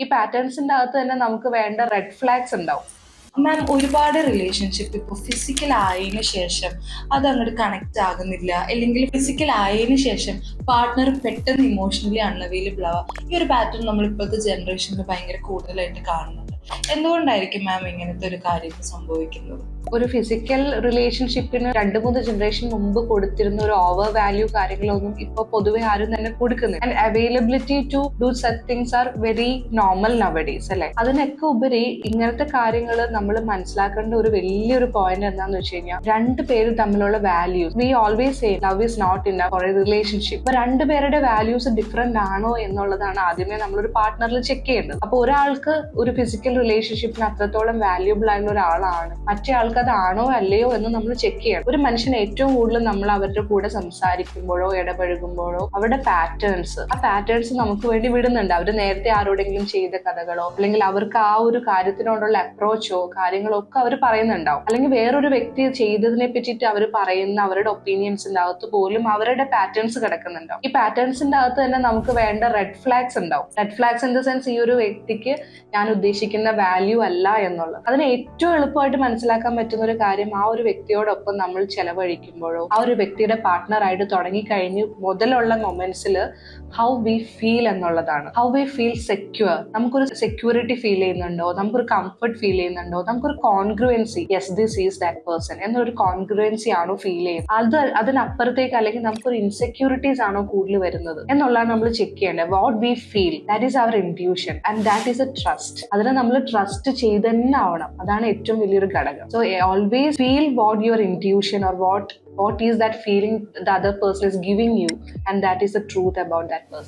ഈ പാറ്റേൺസിന്റെ അകത്ത് തന്നെ നമുക്ക് വേണ്ട റെഡ് ഫ്ലാഗ്സ് ഉണ്ടാവും. മാം, ഒരുപാട് റിലേഷൻഷിപ്പ് ഇപ്പോൾ ഫിസിക്കൽ ആയതിനു ശേഷം അത് അങ്ങോട്ട് കണക്ട് ആകുന്നില്ല, അല്ലെങ്കിൽ ഫിസിക്കൽ ആയതിനു ശേഷം പാർട്ട്ണർ പെട്ടെന്ന് ഇമോഷണലി അൺഅവൈലബിൾ ആവുക. ഈ ഒരു പാറ്റേൺ നമ്മൾ ഇപ്പോഴത്തെ ജനറേഷനിൽ ഭയങ്കര കൂടുതലായിട്ട് കാണുന്നുണ്ട്. എന്തുകൊണ്ടായിരിക്കും മാം ഇങ്ങനത്തെ ഒരു കാര്യം സംഭവിക്കുന്നത്? ഒരു ഫിസിക്കൽ റിലേഷൻഷിപ്പിന് 2-3 ജനറേഷൻ മുമ്പ് കൊടുത്തിരുന്ന ഒരു ഓവർ വാല്യൂ കാര്യങ്ങളൊന്നും ഇപ്പൊ പൊതുവെ ആരും തന്നെ കൊടുക്കുന്നില്ല. And availability to do such things are very normal nowadays അല്ലെ. അതിനൊക്കെ ഉപരി ഇങ്ങനത്തെ കാര്യങ്ങൾ നമ്മൾ മനസ്സിലാക്കേണ്ട ഒരു വലിയൊരു പോയിന്റ് എന്താന്ന് വെച്ച് കഴിഞ്ഞാൽ, രണ്ടുപേരും തമ്മിലുള്ള values, we always say love is not in for a relationship. അപ്പൊ രണ്ടുപേരുടെ വാല്യൂസ് ഡിഫറെന്റ് ആണോ എന്നുള്ളതാണ് ആദ്യമേ നമ്മളൊരു പാർട്ട്ണറിൽ ചെക്ക് ചെയ്യേണ്ടത്. അപ്പൊ ഒരാൾക്ക് ഒരു ഫിസിക്കൽ റിലേഷൻഷിപ്പിന് അത്രത്തോളം വാല്യൂബിൾ ആയിട്ടുള്ള ഒരാളാണ്, മറ്റേ ആൾക്ക് അതാണോ അല്ലയോ എന്ന് നമ്മൾ ചെക്ക് ചെയ്യണം. ഒരു മനുഷ്യൻ ഏറ്റവും കൂടുതൽ നമ്മൾ അവരുടെ കൂടെ സംസാരിക്കുമ്പോഴോ ഇടപഴകുമ്പോഴോ അവരുടെ പാറ്റേൺസ്, ആ പാറ്റേൺസ് നമുക്ക് വേണ്ടി വിടുന്നുണ്ട്. അവർ നേരത്തെ ആരോടെങ്കിലും ചെയ്ത കഥകളോ അല്ലെങ്കിൽ അവർക്ക് ആ ഒരു കാര്യത്തിനോടുള്ള അപ്രോച്ചോ കാര്യങ്ങളോ ഒക്കെ അവർ പറയുന്നുണ്ടാവും. അല്ലെങ്കിൽ വേറൊരു വ്യക്തി ചെയ്തതിനെ പറ്റിയിട്ട് അവർ പറയുന്ന അവരുടെ ഒപ്പീനിയൻസിന്റെ അകത്ത് പോലും അവരുടെ പാറ്റേൺസ് കിടക്കുന്നുണ്ടാവും. ഈ പാറ്റേൺസിന്റെ അകത്ത് തന്നെ നമുക്ക് വേണ്ട റെഡ് ഫ്ലാഗ്സ് ഉണ്ടാവും. Red flags in the sense, ഈ ഒരു വ്യക്തിക്ക് ഞാൻ ഉദ്ദേശിക്കുന്ന വാല്യൂ അല്ല എന്നുള്ളത്. അതിന് ഏറ്റവും എളുപ്പമായിട്ട് മനസ്സിലാക്കാൻ പറ്റുന്ന ഒരു കാര്യം, ആ ഒരു വ്യക്തിയോടൊപ്പം നമ്മൾ ചെലവഴിക്കുമ്പോഴോ ആ ഒരു വ്യക്തിയുടെ പാർട്ട്ണറായിട്ട് തുടങ്ങിക്കഴിഞ്ഞ് മുതലുള്ള മൊമെന്റ്സിൽ ഹൗ വി ഫീൽ എന്നുള്ളതാണ്. ഹൗ വി ഫീൽ സെക്യൂർ, നമുക്കൊരു സെക്യൂരിറ്റി ഫീൽ ചെയ്യുന്നുണ്ടോ, നമുക്കൊരു കംഫർട്ട് ഫീൽ ചെയ്യുന്നുണ്ടോ, നമുക്കൊരു congruency, yes this is that person എന്നൊരു കോൺഗ്രുവൻസി ആണോ ഫീൽ ചെയ്യുന്നത്, അതിനപ്പുറത്തേക്ക് അല്ലെങ്കിൽ നമുക്കൊരു ഇൻസെക്യൂരിറ്റീസ് ആണോ കൂടുതൽ വരുന്നത് എന്നുള്ളതാണ് നമ്മൾ ചെക്ക് ചെയ്യേണ്ടത്. What we feel, that is our intuition and that is a trust. അതിനെ നമ്മൾ ട്രസ്റ്റ് ചെയ്ത് തന്നെ ആവണം. അതാണ് ഏറ്റവും വലിയൊരു ഘടകം. So always feel what your intuition or what is that feeling the other person is giving you, and that is the truth about that person.